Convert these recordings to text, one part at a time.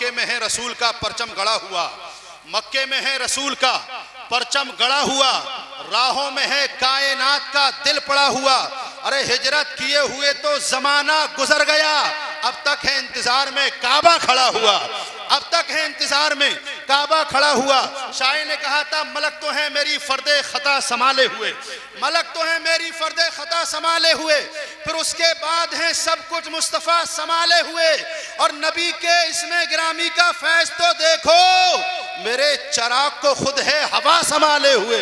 मक्के में है रसूल का परचम गड़ा हुआ, मक्के में है रसूल का परचम गड़ा हुआ, राहों में है कायनात का दिल पड़ा हुआ। अरे हिजरत किए हुए तो जमाना गुजर गया, अब तक है इंतजार में काबा खड़ा हुआ, अब तक है इंतजार में काबा खड़ा हुआ। शायर ने कहा था मलक तो है मेरी फर्दे खता संभाले हुए, मलक तो है मेरी फर्दे खता संभाले हुए, फिर उसके बाद है सब कुछ मुस्तफ़ा संभाले हुए। और नबी के इसमें गिरामी का फैज़ तो देखो, मेरे चराग को खुद है हवा संभाले हुए,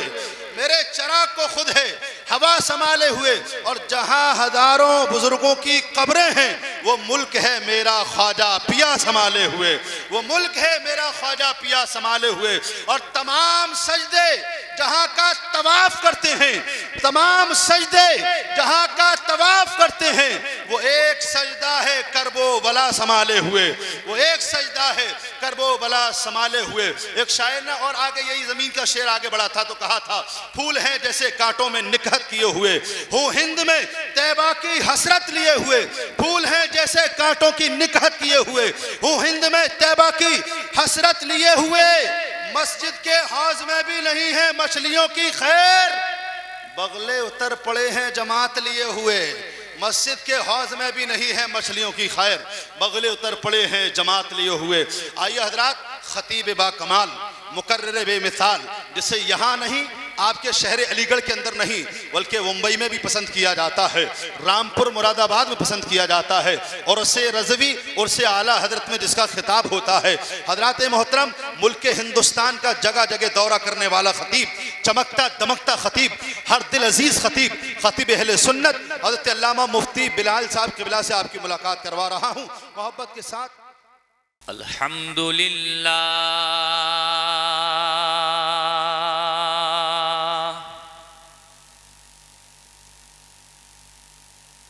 मेरे चराग को खुद है हवा संभाले हुए। और जहां हजारों बुजुर्गों की कब्रें हैं, वो मुल्क है मेरा ख्वाजा पिया संभाले हुए, वो मुल्क है मेरा ख्वाजा पिया संभाले हुए। और तमाम सजदे जहां का तवाफ करते हैं, तमाम सजदे जहां का तवाफ करते हैं, वो एक सजदा है करबो बला संभाले हुए, वो एक सजदा है करबो बला संभाले हुए। एक शायर ने और आगे यही जमीन का शेर आगे बढ़ा था तो कहा था फूल हैं जैसे कांटों में निकहत किए हुए, हूँ हिंद में तैबा की हसरत लिए हुए, फूल हैं जैसे कांटों की निकहत किए हुए, हूँ हिंद में तैबा की हसरत लिए हुए। मस्जिद के हौज में भी नहीं है मछलियों की खैर, बगले उतर पड़े हैं जमात लिए हुए। मस्जिद के हौज में भी नहीं है मछलियों की खैर, बगले उतर पड़े हैं जमात लिए हुए। आइए हजरात, खतीब बा कमाल, मुकर्रर बेमिसाल, जिसे यहाँ नहीं आपके शहर अलीगढ़ के अंदर नहीं बल्कि मुंबई में भी पसंद किया जाता है, रामपुर मुरादाबाद में पसंद किया जाता है, और उससे रज़वी और उससे आला हजरत में जिसका खिताब होता है। हजरात मोहतरम, मुल्क के हिंदुस्तान का जगह जगह दौरा करने वाला खतीब, चमकता दमकता खतीब, हर दिल अजीज खतीब, खतीब अहले सुन्नत हजरत अल्लामा मुफ्ती बिलाल साहब क़िबला से आपकी मुलाकात करवा रहा हूँ मोहब्बत के साथ। अल्हम्दुलिल्लाह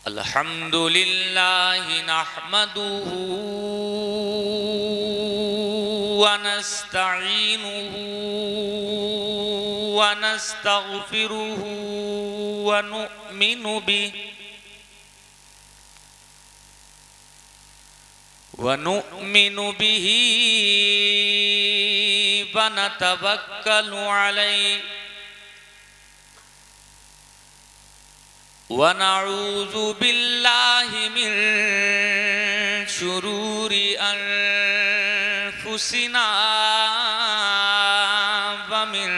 अल्हम्दुलिल्लाह नहमदुहु व नस्तईनुहु व नस्तगफिरुहु व नुमिनु बिहि वनुमिनु बिही वनतवक्कलु अलैहि वनऊज़ु बिल्लाहि मिन शुरूरि अनफुसिना व मिन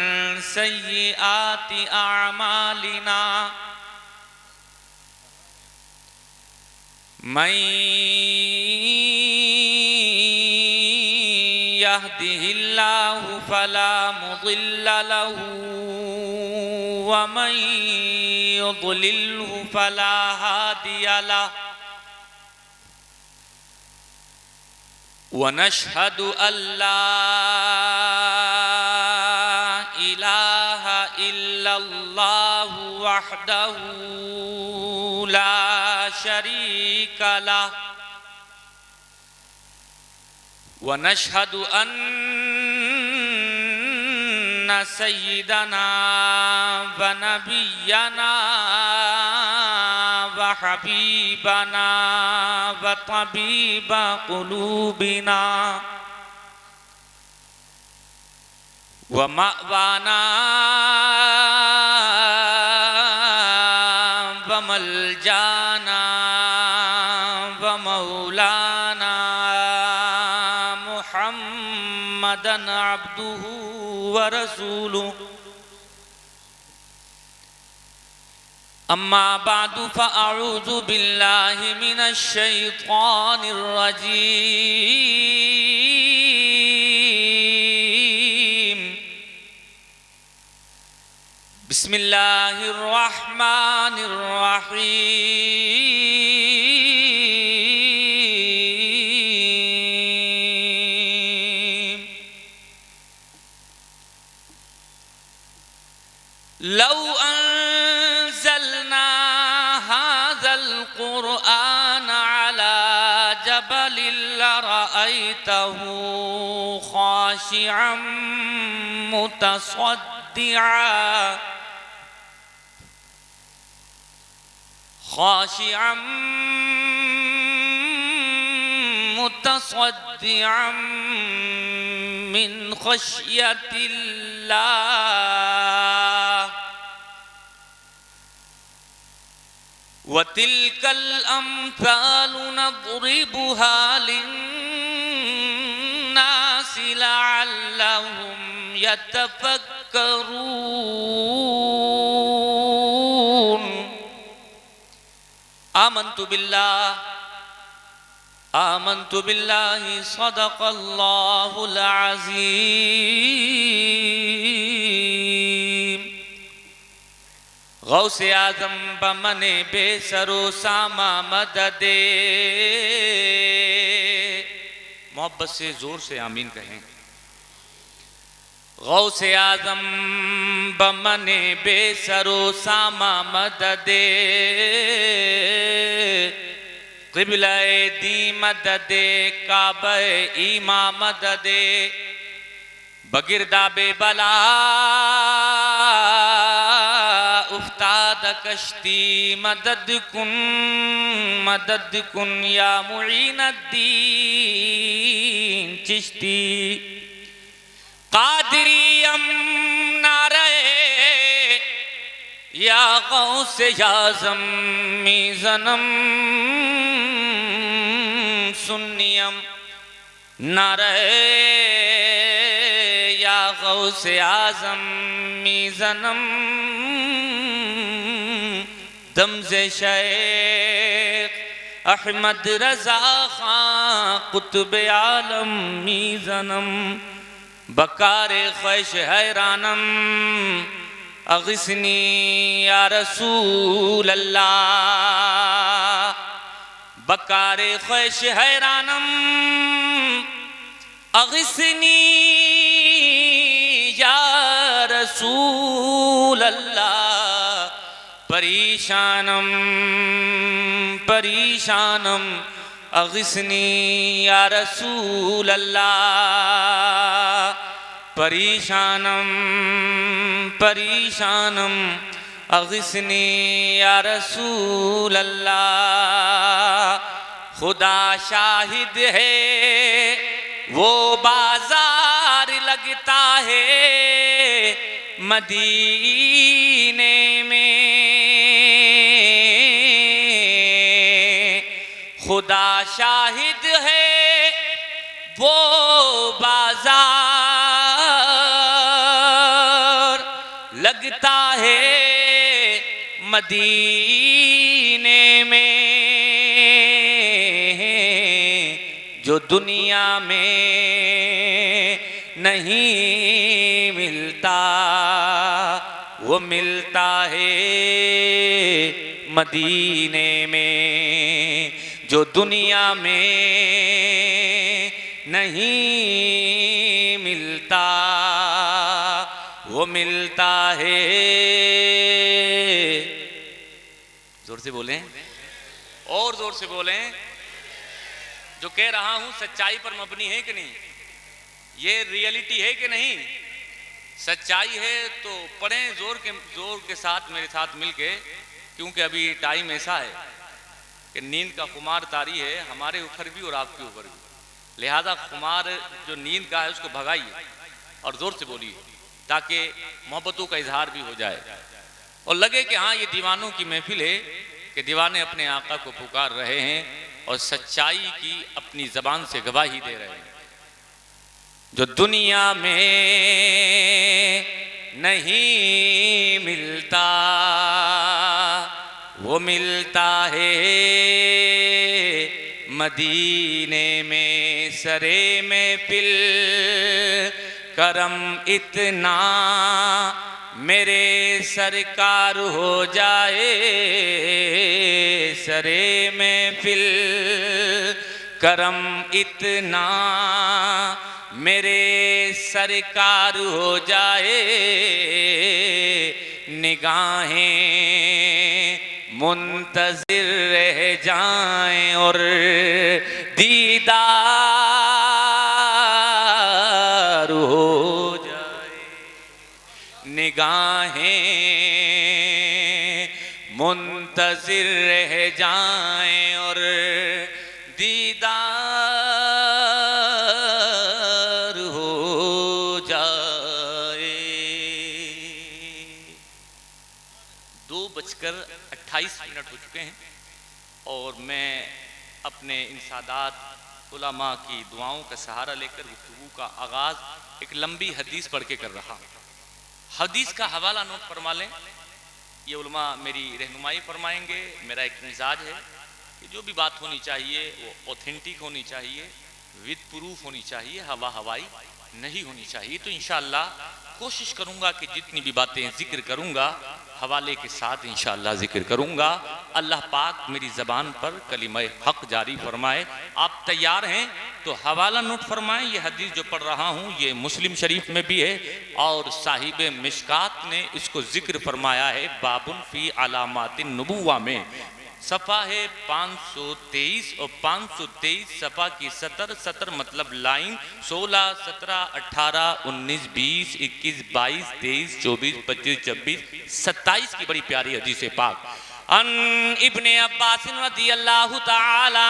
सय्यिआति अअमालिना मन यहदिहिल्लाहु फला मुदिल्ल लहु व मन युद्लिल्हु फला हादिय लहु व नशहदु अल्ला इलाहा इल्लल्लाहु वहदहु ला शरीक लहु व नशहदु अन्ना सय्यिदना व नबिय्यना व हबीबना व तबीब क़ुलूबिना व मअवाना व मलजाना व मौलाना मुहम्मदन अब्दुहु व रसूलुहु अम्मा बादु फ़अऊज़ु बिल्लाहि मिनश शैतानिर रजीम बिस्मिल्लाहिर रहमानिर रहीम लौ अंज़लना हाज़ल क़ुरआन अला जबलिन लरअयतहु ख़ाशिअम मुतसद्दिअम मिन खश्यतिल्लाह वतिलकल अम्सालु नज़रिबुहा लिन्नासि लअल्लहुम यतफक्करून। आमन्तु बिल्लाहि सदक़ल्लाहुल अज़ीम। गौसे आज़म बमने बेसरो सामा मददे। मोहब्बत से जोर से आमीन कहें। गौसे आज़म बमने बेसरो सामा मददे। क़िबला-ए दी मददे काबा-ए ईमा मददे। बगिरदाबे बला उफ्ताद कश्ती मदद कुन या मुईनुद्दीन चिश्ती। कादरियम नारे या गौसे आज़म मीज़नम सुन्नियम नारे या गौसे आज़म मीज़नम दमज़े शेख अहमद रज़ा खां कुतुब आलम मीज़नम। बकारे ख्वैश हैरानम अग़िस्नी या रसूल अल्लाह। बकारे ख्वैश हैरानम अग़िस्नी या रसूल अल्लाह। परीशानम अग़िस्नी या रसूल अल्लाह। परीशानम अग़िस्नी या रसूल अल्लाह। खुदा शाहिद है वो बाजार लगता है मदीने में। खुदा शाहिद है वो बाजार लगता है मदीने में। जो दुनिया में नहीं मिलता वो मिलता है मदीने में। जो दुनिया में नहीं मिलता वो मिलता है। जोर से बोलें और जोर से बोलें। जो कह रहा हूं सच्चाई पर मबनी है कि नहीं? ये रियलिटी है कि नहीं? सच्चाई है तो पढ़ें जोर के साथ मेरे साथ मिलके, क्योंकि अभी टाइम ऐसा है कि नींद का खुमार तारी है हमारे ऊपर भी और आपके ऊपर भी। लिहाजा खुमार जो नींद का है उसको भगाइए और जोर से बोलिए ताकि मोहब्बतों का इजहार भी हो जाए और लगे कि हाँ ये दीवानों की महफिल है कि दीवाने अपने आका को पुकार रहे हैं और सच्चाई की अपनी ज़बान से गवाही दे रहे हैं। जो दुनिया में नहीं मिलता वो मिलता है मदीने में। सरे में पिल करम इतना मेरे सरकार हो जाए। सरे में फिल करम इतना मेरे सरकार हो जाए। निगाहें मुंतज़िर रह जाएं और दीदार हो जाए। निगाहें मुंतज़िर रह जाएं और दीदार और मैं अपने इन सादात उलमा की दुआओं का सहारा लेकर गुफ्तगू का आगाज़ एक लंबी हदीस पढ़ के कर रहा। हदीस का हवाला नोट फरमा लें, ये उलमा मेरी रहनुमाई फरमाएंगे। मेरा एक मिजाज है कि जो भी बात होनी चाहिए वो ऑथेंटिक होनी चाहिए, विद प्रूफ होनी चाहिए, हवा हवाई नहीं होनी चाहिए। तो इंशाअल्लाह कोशिश करूंगा कि जितनी भी बातें जिक्र करूंगा हवाले के साथ इंशाअल्लाह जिक्र करूंगा। अल्लाह पाक मेरी ज़बान पर कलिमा हक जारी फरमाए। आप तैयार हैं तो हवाला नोट फरमाएं। ये हदीस जो पढ़ रहा हूँ ये मुस्लिम शरीफ में भी है और साहिब मिशकात ने इसको जिक्र फरमाया है बाबुन फी अलामातिन नबुव्वा में। सफ़ा है 523 और 523 सफ़ा की 70 मतलब लाइन 16, 17, 18, 19, 20, 21, 22, 23, 24, 25, 26, 27 की बड़ी प्यारी हदीस पाक। अन इब्ने अब्बास रज़ियल्लाहु तआला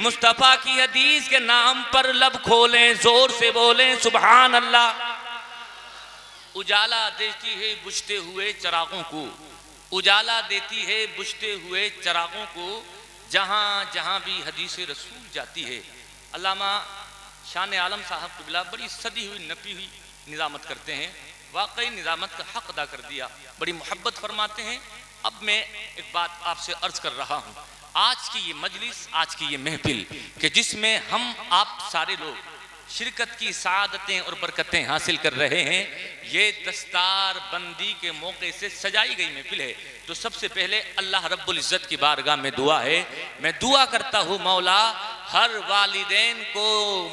मुस्तफ़ा की हदीस के नाम पर लब खोलें, जोर से बोलें सुभान अल्लाह। उजाला देती है बुझते हुए चिरागों को, उजाला देती है बुझते हुए चिरागों को, जहाँ जहाँ भी हदीस रसूल जाती है। अल्लामा शान आलम साहब क़िबला बड़ी सदी हुई नपी हुई निज़ामत करते हैं, वाकई निज़ामत का हक अदा कर दिया, बड़ी मोहब्बत फरमाते हैं। अब मैं एक बात आपसे अर्ज़ कर रहा हूँ, आज की ये मजलिस, आज की ये महफिल कि जिसमें हम आप सारे लोग शिरकत की सादतें और बरकतें हासिल कर रहे हैं, ये दस्तार बंदी के मौके से सजाई गई महफिल है। तो सबसे पहले अल्लाह रब्बुल इज़्ज़त की बारगाह में दुआ है, मैं दुआ करता हूँ मौला हर वालिदैन को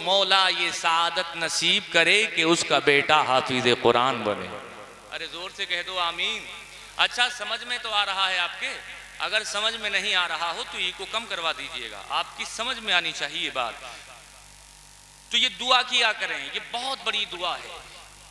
मौला ये सादत नसीब करे कि उसका बेटा हाफिज़ कुरान बने। अरे जोर से कह दो आमीन। अच्छा समझ में तो आ रहा है आपके? अगर समझ में नहीं आ रहा हो तो इको कम करवा दीजिएगा, आपकी समझ में आनी चाहिए बात। तो ये दुआ किया करें, ये बहुत बड़ी दुआ है,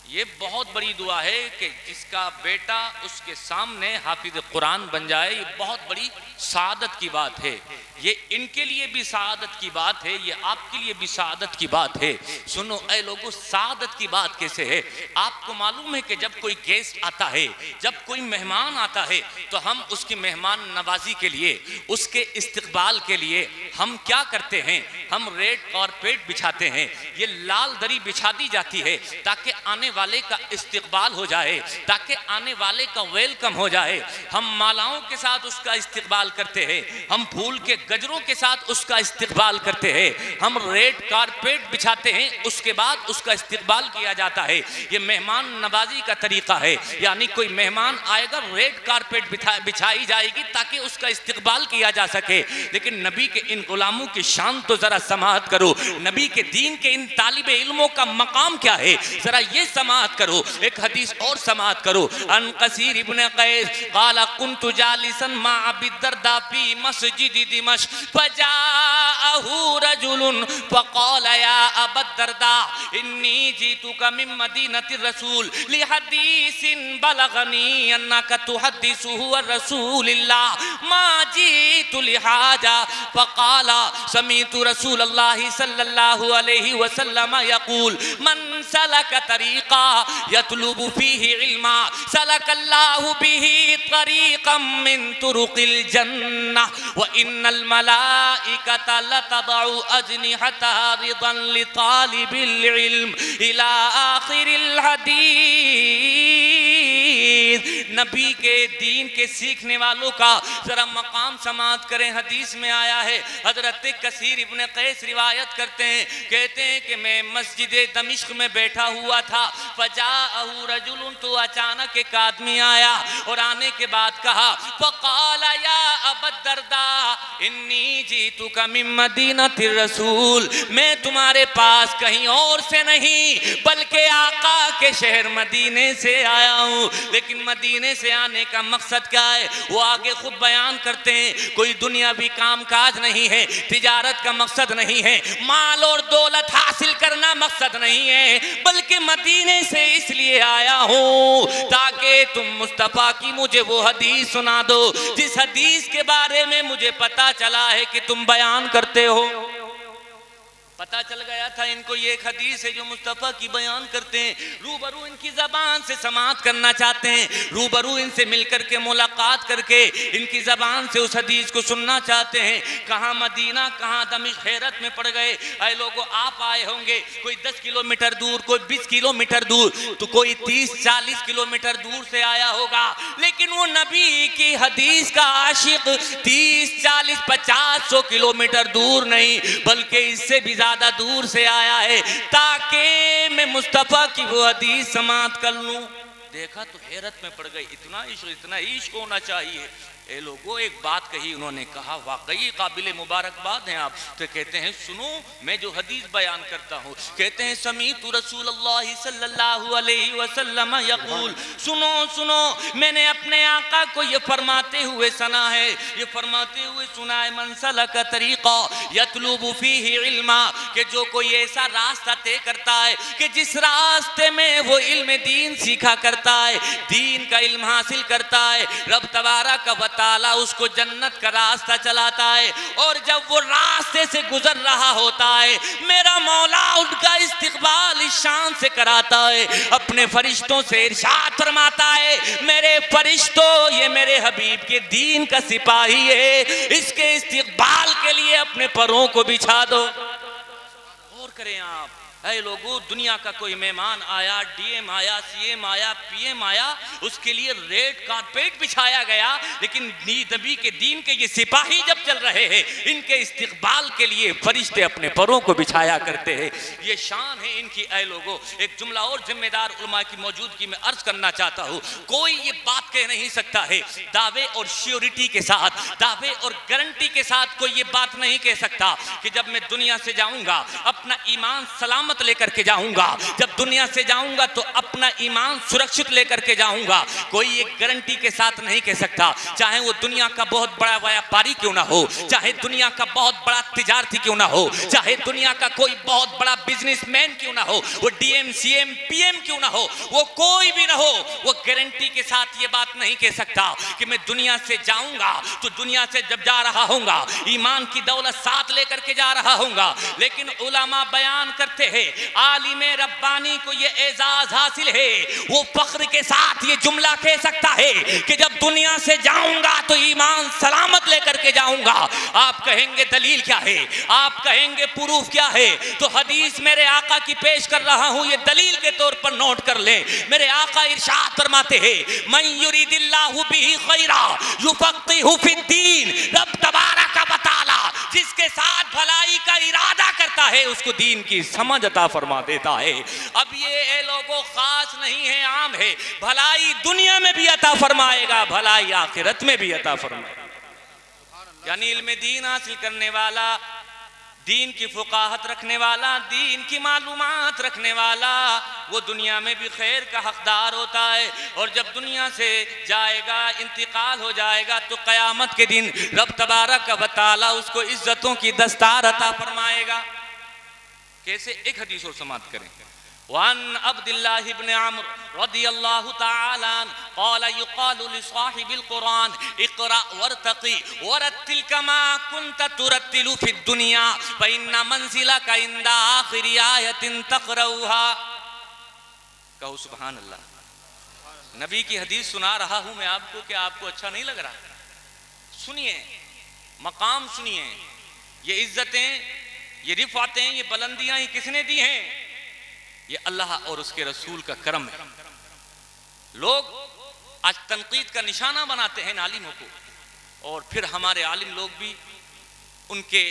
ये बहुत बड़ी दुआ है कि जिसका बेटा उसके सामने हाफिज़ कुरान बन जाए, ये बहुत बड़ी सादत की बात है। ये इनके लिए भी सादत की बात है, ये आपके लिए भी सादत की बात है। सुनो ऐ लोगों, सादत की बात कैसे है? आपको मालूम है कि जब कोई गेस्ट आता है, जब कोई मेहमान आता है, तो हम उसकी मेहमान नवाजी के लिए, उसके इस्तकबाल के लिए हम क्या करते हैं? हम रेड कारपेट बिछाते हैं, ये लाल दरी बिछा दी जाती है ताकि आने वाले का इस्तकबाल हो जाए, ताकि आने वाले का वेलकम हो जाए। हम मालाओं के साथ उसका इस्तकबाल करते हैं, हम फूल के गजरों के साथ उसका इस्तकबाल करते हैं, हम रेड कारपेट बिछाते हैं, उसके बाद उसका इस्तकबाल किया जाता है। ये मेहमान नवाजी का तरीका है, यानी कोई मेहमान आएगा रेड कारपेट बिछाई जाएगी ताकि उसका इस्तकबाल किया जा सके। लेकिन नबी के इन गुलामों की शान तो जरा समाअत करो, नबी के दीन के इन तालिबे इल्मों का मकाम क्या है, जरा ये समाअत करो, एक हदीस और समाअत करो। अन कसीर इब्न कैस क़ाल कुन्तु जालिसन मा अबी दर्दा फी मस्जिद दिमश्क फजाअहु रजुलन फक़ाल या अबा दर्दा इन्नी जीतुका मिन मदीनति रसूल लिहदीसिन बलगनी अन्नका तुहद्दिसुहु अन रसूलिल्लाह मा जीतु लिहाजा फक़ाल समीअतु रसूलल्लाहि सल्लल्लाहु अलैहि वसल्लम यक़ूल मन सलका तरीक़ा यतलुबु फीही इल्मा सलकल्लाहु बिही तरीक़म मिन तुरुक़िल जन्नह व इन्नल मलाइकता लतदउ अजनिहतहा रिदन लितालिबिल इल्म इला आखिरिल हदीस। नबी के दीन के सीखने वालों का जरा मकाम समाअत करें। हदीस में आया है, हजरत कसीर इब्न कैस रिवायत करते हैं, कहते हैं कि मैं मस्जिद दमिश्क में बैठा हुआ था, फजाअहु रजुलन, तो अचानक एक आदमी आया और आने के बाद कहा फक़ाल या अबा दर्दा इन्नी जीतुका मिन मदीनति रसूल, मैं तुम्हारे पास कहीं और से नहीं बल्कि आका के शहर मदीने से आया हूँ। लेकिन मदीने से आने का मकसद क्या है वो आगे खुद बयान करते हैं। कोई दुनियावी कामकाज नहीं है, तिजारत का मकसद नहीं है, माल और दौलत हासिल करना मकसद नहीं है, बल्कि मदीने से इसलिए आया हूँ ताकि तुम मुस्तफ़ा की मुझे वो हदीस सुना दो जिस हदीस के बारे में मुझे पता चला है कि तुम बयान करते हो। पता चल गया था इनको ये एक हदीस है जो मुस्तफ़ा की बयान करते हैं। रूबरू इनकी ज़बान से समाअत करना चाहते हैं, रूबरू इनसे मिलकर के मुलाकात करके इनकी ज़बान से उस हदीस को सुनना चाहते हैं। कहाँ मदीना, कहाँ दमिश्क, हैरत में पड़ गए। ऐ लोगों, आप आए होंगे कोई 10 किलोमीटर दूर, कोई 20 किलोमीटर दूर, तो कोई 30-40 किलोमीटर दूर से आया होगा, लेकिन वो नबी की हदीस का आशिक 30-40-50-100 किलोमीटर दूर नहीं बल्कि इससे भी ज्यादा दूर से आया है ताकि मैं मुस्तफ़ा की वो हदीस समाअत कर लूं। देखा तो हैरत में पड़ गई, इतना इश्क होना चाहिए। ए लोगों, एक बात कही उन्होंने, कहा वाकई काबिल मुबारकबाद हैं आप। तो कहते हैं सुनो, मैं जो हदीस बयान करता हूँ, कहते हैं समीअतु रसूलुल्लाह सल्लल्लाहु अलैहि वसल्लम यक़ूल, सुनो सुनो, मैंने अपने आका को ये फरमाते हुए सुना है, ये फरमाते हुए सुना है, मन सलका तरीक़ा यतलुबु फीही इल्मा, कि जो कोई ऐसा रास्ता तय करता है कि जिस रास्ते में वो इल्म दीन सीखा करता है, दीन का इल्म हासिल करता है, रब तबारक व ताला उसको जन्नत का रास्ता चलाता है। और जब वो रास्ते से गुजर रहा होता है, मेरा मौला उनका इस्तिकबाल इस शान से कराता है, अपने फरिश्तों से इरशाद फरमाता है, मेरे फरिश्तों, ये मेरे हबीब के दीन का सिपाही है, इसके इस्तिकबाल के लिए अपने परों को बिछा दो। और करें आप, ऐ लोगों, दुनिया का कोई मेहमान आया, डीएम आया, सीएम आया, पीएम आया, उसके लिए रेड कारपेट बिछाया गया, लेकिन नबी के दीन के ये सिपाही जब चल रहे हैं, इनके इस्तिकबाल के लिए फरिश्ते अपने परों को बिछाया करते हैं। ये शान है इनकी। ऐ लोगों, एक जुमला और जिम्मेदार उलमा की मौजूदगी में अर्ज करना चाहता हूँ। कोई ये बात कह नहीं सकता है दावे और श्योरिटी के साथ, दावे और गारंटी के साथ कोई ये बात नहीं कह सकता कि जब मैं दुनिया से जाऊंगा अपना ईमान सलामत लेकर के जाऊंगा, जब दुनिया से जाऊंगा तो अपना ईमान सुरक्षित लेकर के जाऊंगा। कोई एक गारंटी के साथ नहीं कह सकता, चाहे वो दुनिया का बहुत बड़ा व्यापारी क्यों ना हो, चाहे दुनिया का बहुत बड़ा तिजारती क्यों ना हो, चाहे दुनिया का कोई बहुत बड़ा बिजनेसमैन क्यों ना हो, वो डीएम सीएम पीएम क्यों ना हो, वो कोई भी ना हो, वो गारंटी के साथ ये बात नहीं कह सकता कि मैं दुनिया से जाऊंगा तो दुनिया से जब जा रहा हूंगा ईमान की दौलत साथ लेकर के जा रहा हूंगा। लेकिन उलमा बयान करते हैं, आलिम रब्बानी को ये एजाज हासिल है, वो फख्र के साथ ये जुमला कह सकता है कि जब दुनिया से जाऊंगा तो ईमान सलामत लेकर के जाऊंगा। आप कहेंगे दलील क्या है, आप कहेंगे प्रूफ क्या है, तो हदीस मेरे आका की पेश कर रहा हूं, ये दलील के तौर पर नोट कर ले। मेरे आका इरशाद फरमाते हैं, मन युरिदिल्लाहु बिही खैरा युफक्किहु फिद्दीन, रब तबारक व तआला जिसके साथ भलाई का इरादा करता है उसको दीन की समझ अता फरमा देता है। अब ये लोगों खास नहीं है, आम है, भलाई दुनिया में भी अता फरमाएगा, भलाई आखिरत में भी अता फरमाएगा। यानी इल्म दीन हासिल करने वाला दीन की फुकाहत रखने वाला, दीन की मालूमात रखने वाला, वो दुनिया में भी खैर का हकदार होता है। और जब दुनिया से जाएगा, इंतकाल हो जाएगा, तो क़यामत के दिन रब तबारक व तआला उसको इज्जतों की दस्तार अता फरमाएगा। कैसे? एक हदीस और समाप्त करें। वान अब्दुल्लाह इब्न अम्र रदियल्लाहु तआला क़ाल युक़ालु लिसाहिबिल कुरान इक़रा वरतक़ी वरत्तिल कमा कुन्त तुरत्तिलु फ़िद दुनिया फ़इन्ना मंज़िलका इंदा आखिरी आयतिन तक़रऊहा। कहो सुभान अल्लाह। नबी की हदीस सुना रहा हूं मैं आपको, कि आपको अच्छा नहीं लग रहा? सुनिए, मकाम सुनिए। ये इज्जतें, ये रिफ़ातें, ये बुलंदियां ये किसने दी हैं? ये अल्लाह और उसके रसूल का करम है। लोग आज तनकीद का निशाना बनाते हैं आलिमों को, और फिर हमारे आलिम लोग भी उनके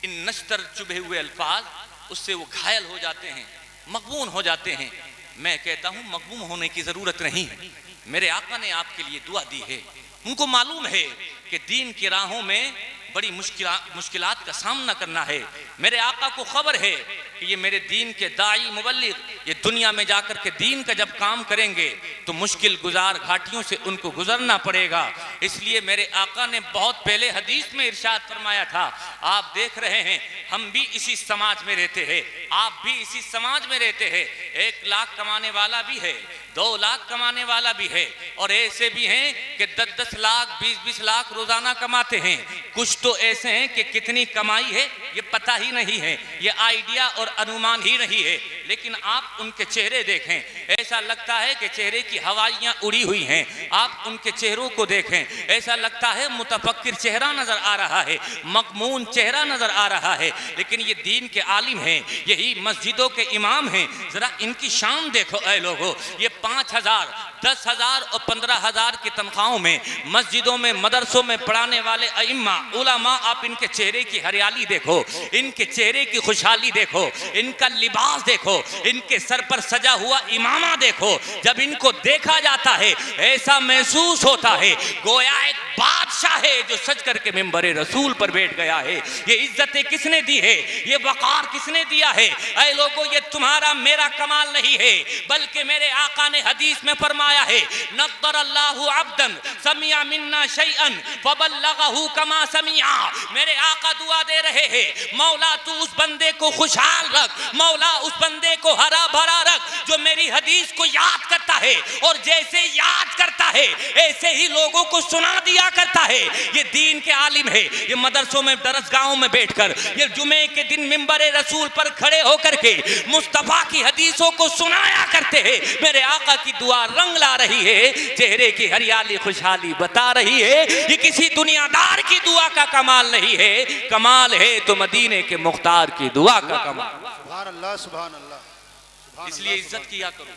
इन नश्तर चुभे हुए अल्फाज, उससे वो घायल हो जाते हैं, मक़बून हो जाते हैं। मैं कहता हूं मक़बून होने की ज़रूरत नहीं है। मेरे आका ने आपके लिए दुआ दी है। उनको मालूम है कि दीन की राहों में बड़ी मुश्किलात का सामना करना है। मेरे आका को खबर है कि ये मेरे दीन के दाई मुबल्लिग ये दुनिया में जाकर के दीन का जब काम करेंगे तो मुश्किल गुजार घाटियों से उनको गुजरना पड़ेगा। इसलिए मेरे आका ने बहुत पहले हदीस में इरशाद फरमाया था, आप देख रहे हैं हम भी इसी समाज में रहते हैं, आप भी इसी समाज में रहते हैं। 1 लाख कमाने वाला भी है, 2 लाख कमाने वाला भी है, और ऐसे भी हैं कि 10-10 लाख 20-20 लाख रोजाना कमाते हैं। कुछ तो ऐसे हैं कि कितनी कमाई है ये पता ही नहीं है, ये आइडिया और अनुमान ही नहीं है। लेकिन आप उनके चेहरे देखें, ऐसा लगता है कि चेहरे की हवाइयाँ उड़ी हुई हैं। आप उनके चेहरों को देखें, ऐसा लगता है मुतफक्किर चेहरा नजर आ रहा है, मक़मून चेहरा नजर आ रहा है। लेकिन ये दीन के आलिम हैं, यही मस्जिदों के इमाम हैं। जरा इनकी शान देखो ऐ लोगों। ये 5,000, 10,000 और 15,000 की तनख्वाहों में मस्जिदों में, मदरसों में पढ़ाने वाले अइम्मा उलमा, आप इनके चेहरे की हरियाली देखो, इनके चेहरे की खुशहाली देखो, इनका लिबास देखो, इनके सर पर सजा हुआ इमामा देखो। जब इनको देखा जाता है ऐसा महसूस होता है गोया एक बादशाह है जो सज करके मिंबरे रसूल पर बैठ गया है। ये इज्जतें किसने दी है? ये वक़ार किसने दिया है? ऐ लोगों, ये तुम्हारा मेरा कमाल नहीं है, बल्कि मेरे आका ने हदीस में फरमाया है, नज़्ज़रल्लाहु अब्दन समिया मिन्ना शैअन फबल्लगहु कमा समिया। मेरे आका दुआ दे रहे हैं, मौला तू उस बंदे को खुशहाल रख, मौला उस बंदे को हरा भरा रख जो मेरी हदीस को याद करता है, और जैसे याद करता है ऐसे ही लोगों को सुना दिया करता है। ये दीन के आलिम है। ये मदरसों में, दरसगाहों में बैठकर, ये जुमे के दिन मिंबरे रसूल पर खड़े होकर के मुस्तफा की हदीसों को सुनाया करते हैं। मेरे आका की दुआ रंग ला रही है, चेहरे की हरियाली खुशहाली बता रही है। ये किसी दुनियादार की दुआ का कमाल नहीं है, कमाल है तो मदीने के मुख्तार की दुआ का कमाल। सुभान अल्लाह, सुभान अल्लाह। इसलिए इज्जत किया करो,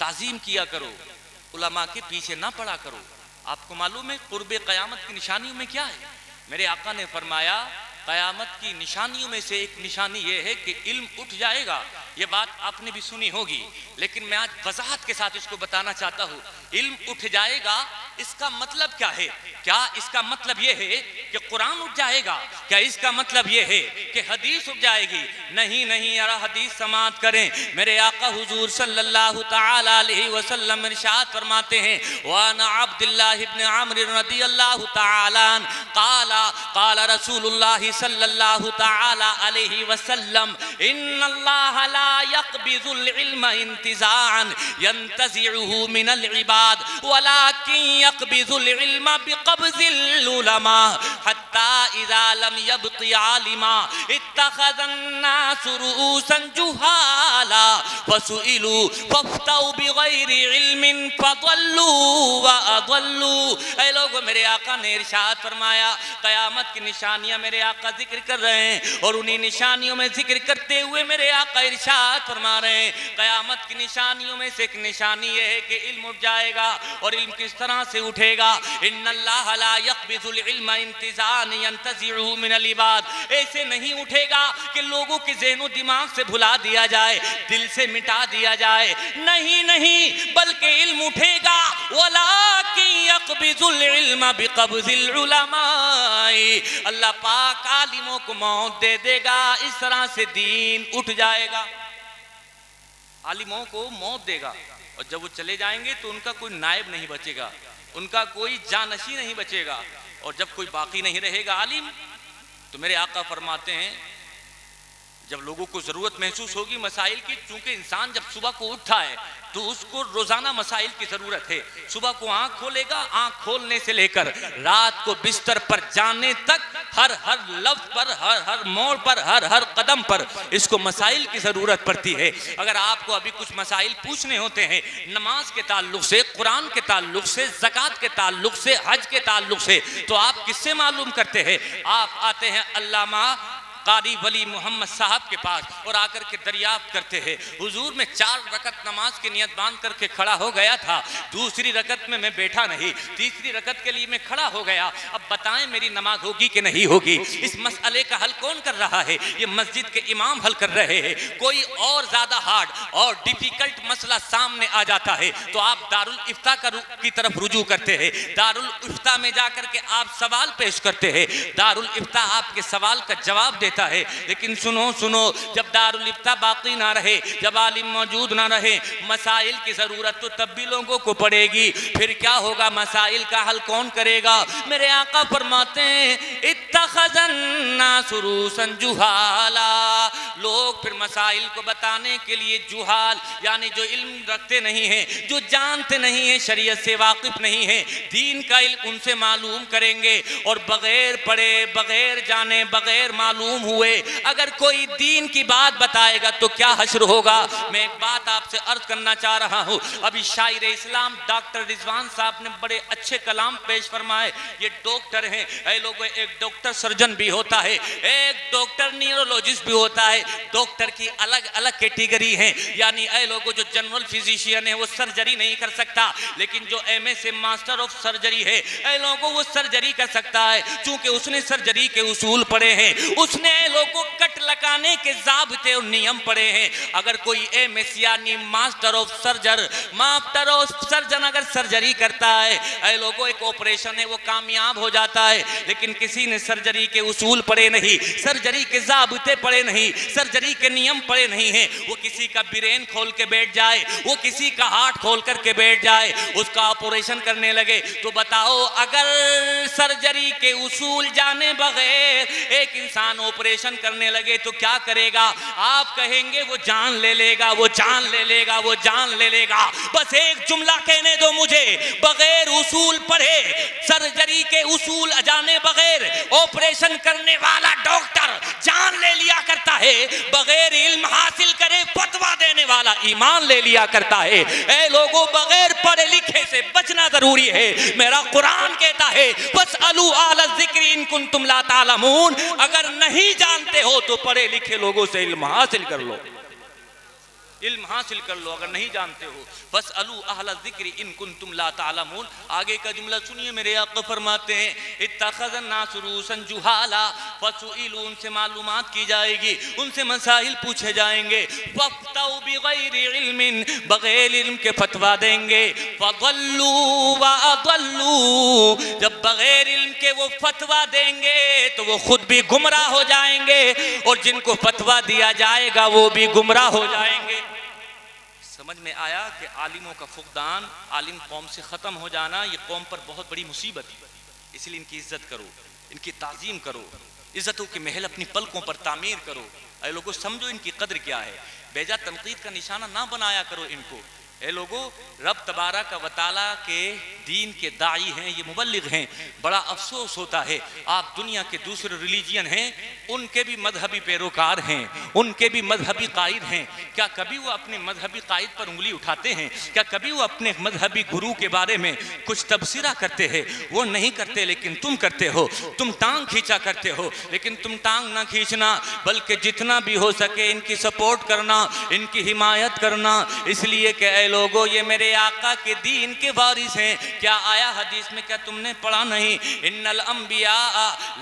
ताजीम किया करो, उलमा के पीछे ना पड़ा करो। आपको मालूम है कुर्बे क़यामत की निशानियों में क्या है? मेरे आका ने फरमाया क़यामत की निशानियों में से एक निशानी ये है कि इल्म उठ जाएगा। ये बात आपने भी सुनी होगी, लेकिन मैं आज वजाहत के साथ इसको बताना चाहता हूँ। इल्म उठ जाएगा, इसका मतलब क्या है? क्या इसका मतलब ये है कि कुरान उठ जाएगा? क्या इसका मतलब ये है कि हदीस उठ जाएगी? नहीं नहीं, यार हदीस समाअत करें। मेरे आका हुजूर सल्लल्लाहु तआला अलैहि वसल्लम इरशाद फरमाते हैं, वाना अब्दुल्लाह इब्न अम्र रदियल्लाहु तआला क़ाला क़ाला रसूलुल्लाह सल्लल्लाहु तआला अलैहि वसल्लम, इन्नल्लाह ला यक़बिज़ुल इल्म इंतिज़ाअन यंतज़िउहु मिनल इबाद वलाकिन यक़बिज़ुल इल्म बिक़ब्ज़िल उलमा हत्ता इज़ा लम यब्क़ि आलिमा इत्तख़ज़न नास रुऊसन जुहाला फसुइलू फफ्तऊ बिग़ैरि इल्मिन फज़ल्लू व अज़ल्लू। ऐ लोगों, मेरे आका ने इरशाद फरमाया, क़यामत की निशानियां मेरे आका जिक्र कर रहे हैं, और उन्हीं निशानियों में जिक्र करते हुए मेरे आका इरशाद फरमा रहे हैं, क़यामत की निशानियों में से एक निशानी ये है कि इल्म उठ जाएगा। और इल्म किस तरह से उठेगा? इन्नल्लाह ला यक़बिज़ुल इल्म इंतिज़ाअन यंतज़िउहु मिनल इबाद। ऐसे नहीं उठेगा कि लोगों के ज़हन और दिमाग से भुला दिया जाए, दिल से मिटा दिया जाए। नहीं नहीं, बल्कि इल्म उठेगा, वलाकिन यक़बिज़ुल युकबिजुल इल्म बिकब्जिल उलमाई, अल्लाह पाक आलिमों को मौत दे देगा, इस तरह से दीन उठ जाएगा। आलिमों को मौत देगा और जब वो चले जाएंगे तो उनका कोई नायब नहीं बचेगा, उनका कोई जानशी नहीं बचेगा, और जब कोई बाकी नहीं रहेगा आलिम, तो मेरे आका फरमाते हैं जब लोगों को जरूरत महसूस होगी मसाइल की, चूंकि इंसान जब सुबह को उठा है तो उसको रोजाना मसाइल की जरूरत है। सुबह को आंख खोलेगा, आंख खोलने से लेकर रात को बिस्तर पर जाने तक हर हर लफ्ज पर, हर हर मोड़ पर, हर हर कदम पर इसको मसाइल की जरूरत पड़ती है। अगर आपको अभी कुछ मसाइल पूछने होते हैं नमाज के ताल्लुक से, कुरान के ताल्लुक से, ज़कात के ताल्लुक से, हज के ताल्लुक से, तो आप किससे मालूम करते हैं? आप आते हैं अल्लामा कारी वली मोहम्मद साहब के पास और आकर के दरियाफ्त करते हैं, हुजूर में 4 रकत नमाज की नियत बांध करके खड़ा हो गया था, दूसरी रकत में मैं बैठा नहीं, तीसरी रकत के लिए मैं खड़ा हो गया, अब बताएं मेरी नमाज होगी कि नहीं होगी? इस मसले का हल कौन कर रहा है? ये मस्जिद के इमाम हल कर रहे हैं। कोई और ज्यादा हार्ड और डिफिकल्ट मसला सामने आ जाता है तो आप दारुल इफ्ता की तरफ रुजू करते हैं, दारुल इफ्ता में जाकर के आप सवाल पेश करते हैं, दारुल इफ्ता आपके सवाल का जवाब देता है। लेकिन सुनो सुनो, जब दारुल इफ्ता बाकी ना रहे, जब आलिम मौजूद ना रहे, मसाइल की जरूरत तो तब भी लोगों को पड़ेगी, फिर क्या होगा? मसाइल का हल कौन करेगा? मेरे आका फरमाते हैं इत्तखज़न नासु रूसन जुहाला, लोग फिर मसाइल को बताने के लिए जुहाल यानी जो इल्म रखते नहीं है, जो जानते नहीं है, शरीयत से वाकिफ नहीं है, दीन का इल्म उनसे मालूम करेंगे, और बगैर पढ़े, बगैर जाने, बगैर मालूम हुए अगर कोई दीन की बात बताएगा तो क्या हश्र होगा? मैं एक बात आपसे अर्ज करना चाह रहा हूँ। अभी शायर इस्लाम डॉक्टर रिजवान साहब ने बड़े अच्छे कलाम पेश फरमाए। ये डॉक्टर हैं, ऐ लोगों, एक डॉक्टर सर्जन भी होता है, एक डॉक्टर न्यूरोलॉजिस्ट भी होता है। डॉक्टर की अलग अलग कैटेगरी है, यानी ऐ लोगों जो जनरल फिजिशियन है वो सर्जरी नहीं कर सकता, लेकिन जो एमएस मास्टर ऑफ सर्जरी है ऐ लोगों वो सर्जरी कर सकता है, चूंकि उसने सर्जरी के उसूल पढ़े हैं, उसने लोगों कट लगाने के ज़ाब्ते और नियम पढ़े हैं। अगर कोई एमएस यानी मास्टर ऑफ सर्जन अगर सर्जरी करता है, ऐ लोगों एक ऑपरेशन है वो कामयाब हो जाता है, लेकिन किसी ने सर्जरी के उसूल पढ़े नहीं, सर्जरी के ज़ाब्ते पढ़े नहीं, सर्जरी के नियम पढ़े नहीं हैं, वो किसी का ब्रेन खोल के बैठ जाए, वो किसी का हार्ट खोल करके बैठ जाए, उसका ऑपरेशन करने लगे, तो बताओ अगर सर्जरी के उसूल जाने बगैर एक इंसान ऑपरेशन करने लगे तो क्या करेगा? आप कहेंगे वो जान ले लेगा, वो जान ले लेगा, वो जान ले लेगा। बस एक जुमला कहने दो मुझे, बगैर उसूल पढ़े, सर्जरी के उसूल जाने बगैर ऑपरेशन करने वाला डॉक्टर जान ले लिया करता है, बगैर इल्म हासिल करे फतवा देने वाला ईमान ले लिया करता है। ऐ लोगों, बगैर पढ़े लिखे से बचना जरूरी है। मेरा कुरान कहता है बस अलू आला ज़िक्र इन कुंतुम ला तालमून, अगर नहीं जानते हो तो पढ़े लिखे लोगों से इल्म हासिल कर लो, इल्म हासिल कर लो। अगर नहीं जानते हो बस अलू अहला ज़िक्र इन कुंतुम ला तालमून। आगे का जुमला सुनिए, मेरे आका फरमाते हैं इत्तखज़न नासु रूसन जुहाला फसुइलू, उनसे मालूमात की जाएगी, उनसे मसाइल पूछे जाएंगे, वफ्तौ बिगैरि इल्मिन, बगैर इल्म के फतवा देंगे, फदल्लू व अदल्लू, जब बगैर इल्म के वो फतवा देंगे तो वो खुद भी गुमराह हो जाएंगे और जिनको फतवा दिया जाएगा वो भी गुमराह हो जाएंगे। समझ में आया कि आलिमों का फुकदान, आलिम कौम से ख़त्म हो जाना, ये कौम पर बहुत बड़ी मुसीबत है। इसलिए इनकी इज्जत करो, इनकी ताज़ीम करो, इज्जतों के महल अपनी पलकों पर तामीर करो। ऐ लोगों, समझो इनकी कद्र क्या है, बेजा तनकीद का निशाना ना बनाया करो इनको। ऐ लोगों, रब तबारक व तआला के दीन के दाई हैं, ये मुबल्लिग हैं। बड़ा अफसोस होता है, आप दुनिया के दूसरे रिलीजियन हैं, उनके भी मजहबी पैरोकार हैं, उनके भी मजहबी कायद हैं, क्या कभी वो अपने मजहबी कायद पर उंगली उठाते हैं? क्या कभी वो अपने मजहबी गुरु के बारे में कुछ तबसरा करते हैं? वो नहीं करते, लेकिन तुम करते हो। तुम टांग खींचा करते हो, लेकिन तुम टांग ना खींचना, बल्कि जितना भी हो सके इनकी सपोर्ट करना, इनकी हिमायत करना, इसलिए कि लोगो ये मेरे आका के दीन के वारिस हैं। क्या आया हदीस में, क्या तुमने पढ़ा नहीं, इन्नल अंबिया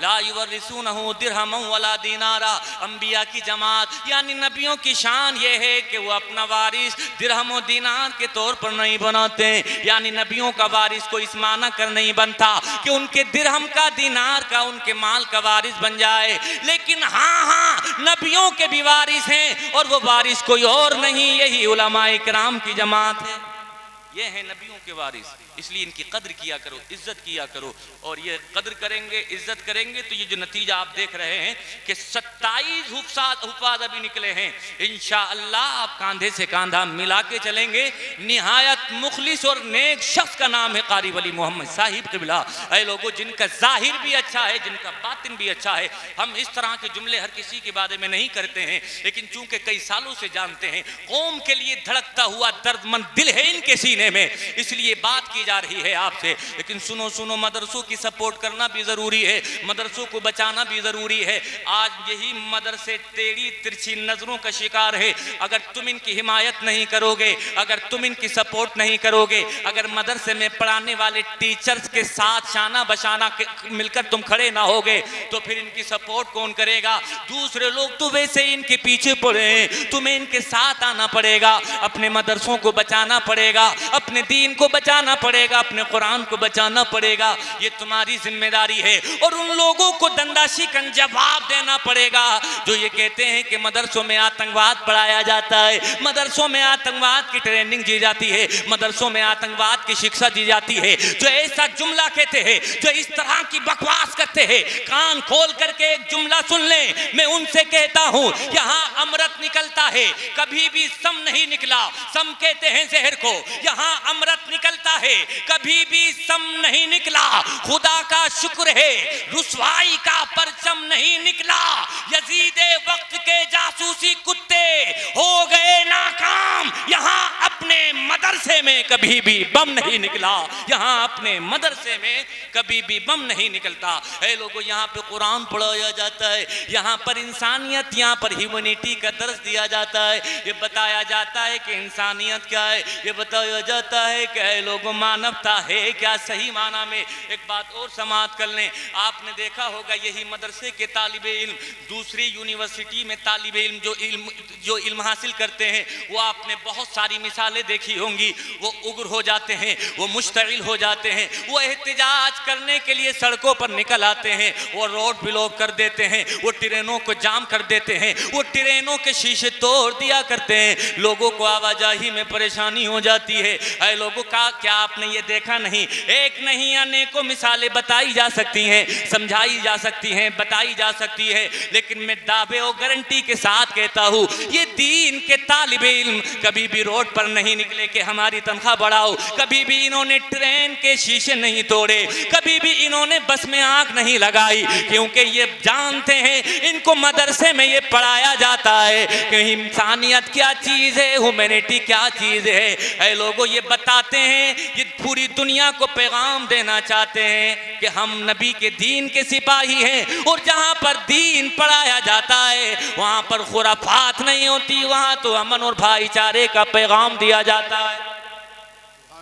ला युवरिसूनहु दिरहमन वला दीनारा। अंबिया की जमात यानी नबियों की शान ये है कि वो अपना वारिस दिरहम और दीनार के तौर पर नहीं बनाते, यानी नबियों का वारिस को इस माना कर नहीं बनता कि उनके दिरहम का, दीनार का, उनके माल का वारिस बन जाए। लेकिन हाँ, नबियों के भी वारिस हैं और वो वारिस कोई और नहीं, यही उलमाए किराम की जमात है। ये हैं नबियों के वारिस, इसलिए इनकी कद्र किया करो, इज्जत किया करो। और ये कद्र करेंगे, इज्जत करेंगे तो ये जो नतीजा आप देख रहे हैं कि 27 हुफ़ाज़ अभी निकले हैं, इंशाअल्लाह आप कांधे से कांधा मिला के चलेंगे। निहायत मुखलिस और नेक शख्स का नाम है कारी वली मोहम्मद साहिब क़िबला। ऐ लोगों, जिनका जाहिर भी अच्छा है, जिनका बातिन भी अच्छा है। हम इस तरह के जुमले हर किसी के बारे में नहीं करते हैं, लेकिन चूंकि कई सालों से जानते हैं, कौम के लिए धड़कता हुआ दर्दमंद दिल है इनके सीने में, इसलिए बात की जा रही है आपसे। लेकिन सुनो सुनो, मदरसों की सपोर्ट करना भी जरूरी है, मदरसों को बचाना भी जरूरी है। आज यही मदरसे टेढ़ी तिरछी नजरों का शिकार है। अगर तुम इनकी हिमायत नहीं करोगे, अगर तुम इनकी सपोर्ट नहीं करोगे, अगर मदरसे में पढ़ाने वाले टीचर्स के साथ शाना बशाना मिलकर तुम खड़े ना होगे, तो फिर इनकी सपोर्ट कौन करेगा? दूसरे लोग तो वैसे इनके पीछे पड़े हैं, तुम्हें इनके साथ आना पड़ेगा, अपने मदरसों को बचाना पड़ेगा, अपने दीन को बचाना पड़ेगा, अपने कुरान को बचाना पड़ेगा। ये तुम्हारी जिम्मेदारी है। और उन लोगों को दंडाशी का जवाब देना पड़ेगा जो ये कहते हैं कि मदरसों में आतंकवाद पढ़ाया जाता है, मदरसों में आतंकवाद की ट्रेनिंग दी जाती है, मदरसों में आतंकवाद की शिक्षा दी जाती है। जो ऐसा जुमला कहते हैं, जो इस तरह की बकवास करते हैं, कान खोल करके एक जुमला सुन लें। मैं उनसे कहता हूं, यहां अमृत निकलता है, कभी भी सम नहीं निकला। सम कहते हैं जहर को, यहां अमृत निकलता है, कभी भी सम नहीं निकला। खुदा का शुक्र है, रुसवाई का परचम नहीं निकला। यजीद वक्त के जासूसी कुत्ते हो गए नाकाम। यहां अपने मदरसे में कभी भी बम नहीं निकला, यहां अपने मदरसे में कभी भी बम नहीं निकलता। ऐ लोगों, यहाँ पे कुरान पढ़ाया जाता है, यहाँ पर इंसानियत, यहाँ पर ह्यूमैनिटी का दर्स दिया जाता है। ये बताया जाता है कि इंसानियत क्या है, ये बताया जाता है कि ऐ लोगों मानवता है क्या सही माना में। एक बात और समाप्त कर लें, आपने देखा होगा यही मदरसे के तालिबे इल्म दूसरी यूनिवर्सिटी में तालिबे इल्म जो इल्म हासिल करते हैं, वो आपने बहुत सारी मिसालें देखी होंगी। वो उग्र हो जाते हैं, वो मुश्तइल हो जाते हैं, वो एहतिजाज करने के लिए सड़कों पर निकल आते हैं, वो रोड ब्लॉक कर देते हैं, वो ट्रेनों को जाम कर देते हैं, वो ट्रेनों के शीशे तोड़ दिया करते हैं, लोगों को आवाजाही में परेशानी हो जाती है। ऐ लोगों का क्या आपने ये देखा नहीं? एक नहीं अनेकों मिसालें बताई जा सकती हैं, समझाई जा सकती हैं, बताई जा सकती है। लेकिन मैं दावे और गारंटी के साथ कहता हूँ, ये दीन के तालिबे इल्म कभी भी रोड पर नहीं निकले कि हमारी तनख्वाह बढ़ाओ, कभी भी इन्होंने ट्रेन के शीशे नहीं तोड़े, कभी भी इन्होंने बस में आंख नहीं लगाई, क्योंकि ये जानते हैं इनको मदरसे में ये पढ़ाया जाता है कि इंसानियत क्या चीज़ है, ह्यूमैनिटी क्या चीज़ है। ऐ लोगों, ये बताते हैं, ये पूरी दुनिया को पैगाम देना चाहते हैं कि हम नबी के दीन के सिपाही हैं, और जहाँ पर दीन पढ़ाया जाता है वहाँ पर खुराफात नहीं होती, वहाँ तो अमन और भाईचारे का पैगाम दिया जाता है।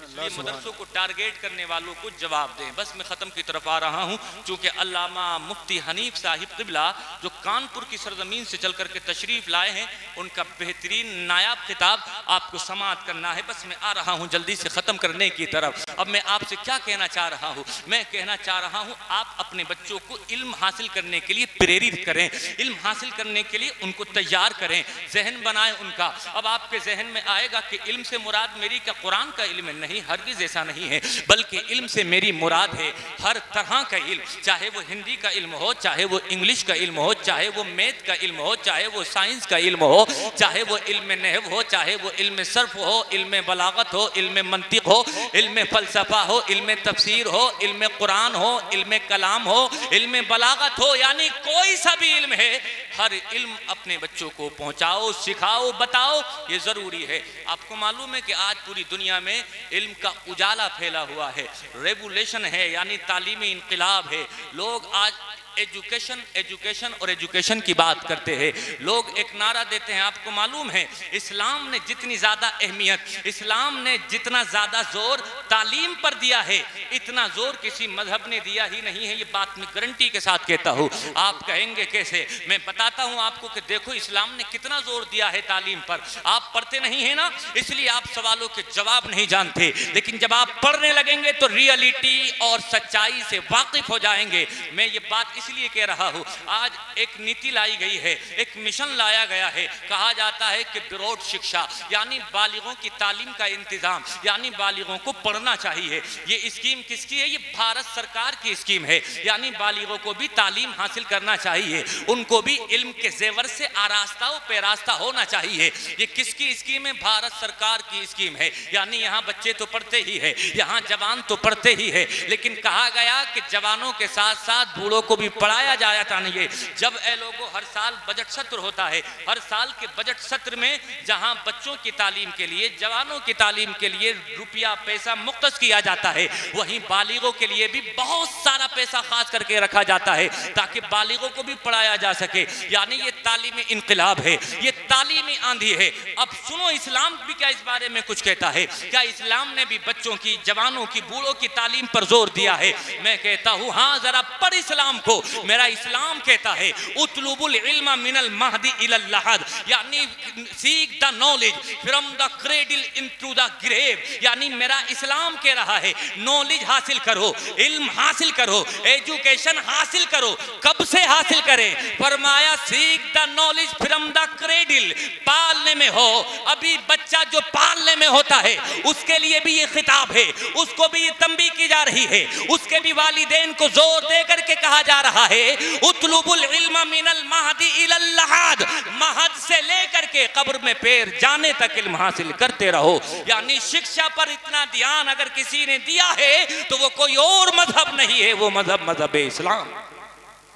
इसलिए मदरसों को टारगेट करने वालों को जवाब दें। बस मैं ख़त्म की तरफ आ रहा हूँ, चूँकि अल्लामा मुफ्ती हनीफ साहिब क़िबला जो कानपुर की सरजमीन से चल करके तशरीफ़ लाए हैं, उनका बेहतरीन नायाब खिताब आपको समाअत करना है। बस मैं आ रहा हूँ जल्दी से ख़त्म करने की तरफ। अब मैं आपसे क्या कहना चाह रहा हूँ? मैं कहना चाह रहा हूँ, आप अपने बच्चों को इल्म हासिल करने के लिए प्रेरित करें, इल्म हासिल करने के लिए उनको तैयार करें, जहन बनाएं उनका। अब आपके जहन में आएगा कि इल्म से मुराद मेरी क्या कुरान का इल्म है? नहीं, हरगिज़ ऐसा नहीं है, बल्कि इल्म से मेरी मुराद है हर तरह का इल्म, चाहे वो हिंदी का इल्म हो, चाहे वो इंग्लिश का इल्म हो, चाहे वो मैथ का इल्म हो, चाहे वो साइंस का इल्म हो, चाहे वो इल्म नहव हो, चाहे वो इल्म सर्फ हो, इल्म बलागत हो, इल्म मंतिक हो, इल्म फलसफा हो, इल्म तफसीर हो, इल्म कुरान हो, इल्म कलाम हो, इल्म बलागत हो, यानी कोई सा भी इल्म है, हर इल्म अपने बच्चों को पहुँचाओ, सिखाओ, बताओ, ये ज़रूरी है। आपको मालूम है कि आज पूरी दुनिया में इल्म का उजाला फैला हुआ है, रेवोल्यूशन है, यानी तालीमी इनकलाब है। लोग आज एजुकेशन एजुकेशन और एजुकेशन की बात करते हैं। लोग एक नारा देते हैं, आपको मालूम है इस्लाम ने जितनी ज़्यादा अहमियत, इस्लाम ने जितना ज़्यादा जोर तालीम पर दिया है, इतना जोर किसी मजहब ने दिया ही नहीं है। ये बात मैं गारंटी के साथ कहता हूँ। आप कहेंगे कैसे? मैं बताता हूँ आपको कि देखो इस्लाम ने कितना जोर दिया है तालीम पर। आप पढ़ते नहीं है ना, इसलिए आप सवालों के जवाब नहीं जानते, लेकिन जब आप पढ़ने लगेंगे तो रियलिटी और सच्चाई से वाकिफ हो जाएंगे। मैं ये बात इसलिए कह रहा हूँ, आज एक नीति लाई गई है, एक मिशन लाया गया है, कहा जाता है कि ब्रॉड शिक्षा यानी बालिगों की तालीम का इंतजाम, यानी बालिगों को पढ़ना चाहिए। ये स्कीम किसकी है? ये भारत सरकार की स्कीम है, यानी बालिगों को भी तालीम हासिल करना चाहिए, उनको भी इल्म के जेवर से आरास्ता व पैरास्ता होना चाहिए। ये किसकी स्कीम है? भारत सरकार की स्कीम है। यानी यहाँ बच्चे तो पढ़ते ही है, यहाँ जवान तो पढ़ते ही है, लेकिन कहा गया कि जवानों के साथ साथ बूढ़ों को भी पढ़ाया जाता नहीं है। जब ए लोगों हर साल बजट सत्र होता है, हर साल के बजट सत्र में जहाँ बच्चों की तालीम के लिए, जवानों की तालीम के लिए रुपया पैसा मुख्तस किया जाता है, वहीं बालिगों के लिए भी बहुत सारा पैसा खास करके रखा जाता है ताकि बालिगों को भी पढ़ाया जा सके। यानी ये तालीमी इनकलाब है, ये तालीमी आंधी है। अब सुनो इस्लाम भी क्या इस बारे में कुछ कहता है? क्या इस्लाम ने भी बच्चों की, जवानों की, बूढ़ों की तालीम पर जोर दिया है? मैं कहता हूँ हाँ, जरा पढ़ इस्लाम को। मेरा इस्लाम कहता है उतलुबुल इल्मा मिनल महदी इलल लहद, यानी seek the knowledge from the cradle into the grave. यानी मेरा इस्लाम कह रहा है नॉलेज हासिल करो, इल्म हासिल करो, एजुकेशन हासिल करो। कब से हासिल करें? फरमाया seek the knowledge from the cradle, पालने में हो। अभी बच्चा जो पालने में होता है उसके लिए भी ये खिताब है, उसको भी ये तंबीह की जा रही है, उसके भी वालिदैन को जोर दे करके कहा जा रहा है उतलुबुल इल्मा मिनल महदी इलल लहद, महद से लेकर के कब्र में पैर जाने तक इल्म हासिल करते रहो। यानी शिक्षा पर इतना ध्यान अगर किसी ने दिया है तो वो कोई और मजहब नहीं है, वो मजहब इस्लाम।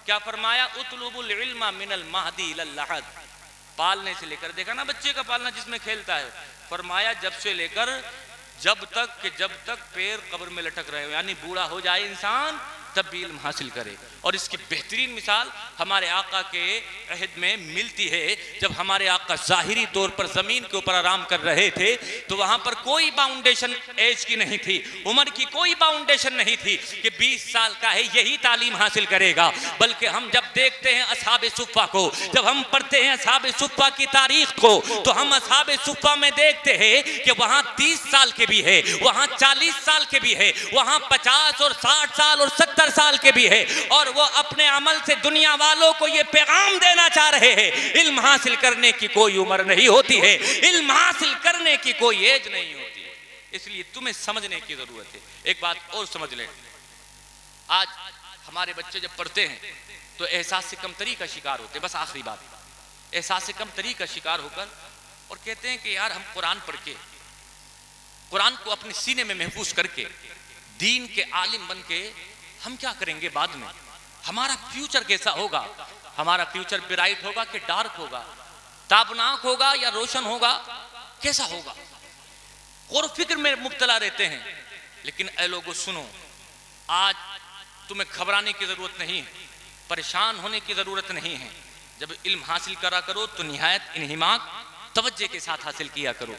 क्या फरमाया? उतलुबुल इल्मा मिनल महदी इलल लहद, पालने से लेकर, देखा ना बच्चे का पालना जिसमें खेलता है, फरमाया जब से लेकर जब तक पैर कब्र में लटक रहे हो, यानी बूढ़ा हो जाए इंसान तब भी इल्म हासिल करे। और इसकी बेहतरीन मिसाल हमारे आका के अहद में मिलती है। जब हमारे आका ज़ाहिरी तौर पर ज़मीन के ऊपर आराम कर रहे थे तो वहाँ पर कोई बाउंडेशन एज की नहीं थी, उम्र की कोई बाउंडेशन नहीं थी कि 20 साल का है यही तालीम हासिल करेगा। बल्कि हम जब देखते हैं असहाबे सुफ़्फ़ा को, जब हम पढ़ते हैं असहाबे सुफ़्फ़ा की तारीख को, तो हम असहाबे सुफ़्फ़ा में देखते हैं कि वहाँ 30 साल के भी है, वहाँ 40 साल के भी है, वहाँ 50 और 60 साल और 70 साल के भी है, और वो अपने अमल से दुनिया वालों को ये पैगाम देना चाह रहे हैं इल्म हासिल करने की कोई उम्र नहीं होती है, इल्म हासिल करने की कोई एज नहीं होती है। इसलिए तुम्हें समझने की जरूरत है। एक बात और समझ ले, आज हमारे बच्चे जब पढ़ते हैं तो एहसास से कमतरी का शिकार होते हैं। बस आखिरी बात, एहसास से कमतरी का शिकार होकर और कहते हैं कि यार हम कुरान पढ़ के, कुरान को अपने सीने में महफूज करके, दीन के आलिम बन के हम क्या करेंगे बाद में? हमारा फ्यूचर कैसा होगा? हमारा फ्यूचर ब्राइट होगा कि डार्क होगा, ताबनाक होगा या रोशन होगा, कैसा होगा? और फिक्र में मुब्तला रहते हैं। लेकिन ऐ लोगों सुनो, आज तुम्हें घबराने की जरूरत नहीं है, परेशान होने की जरूरत नहीं है। जब इल्म हासिल करा करो तो निहायत इन्हिमाक तवज्जो के साथ हासिल किया करो।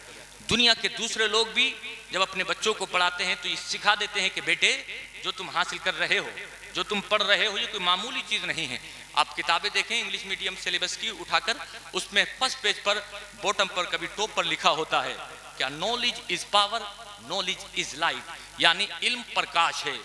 दुनिया के दूसरे लोग भी जब अपने बच्चों को पढ़ाते हैं तो ये सिखा देते हैं कि बेटे जो तुम हासिल कर रहे हो, जो तुम पढ़ रहे हो, ये कोई मामूली चीज़ नहीं है। आप किताबें देखें इंग्लिश मीडियम सिलेबस की उठाकर, उसमें फर्स्ट पेज पर बॉटम पर कभी टॉप पर लिखा होता है क्या? Knowledge is power, knowledge is light. यानी इल्म प्रकाश है,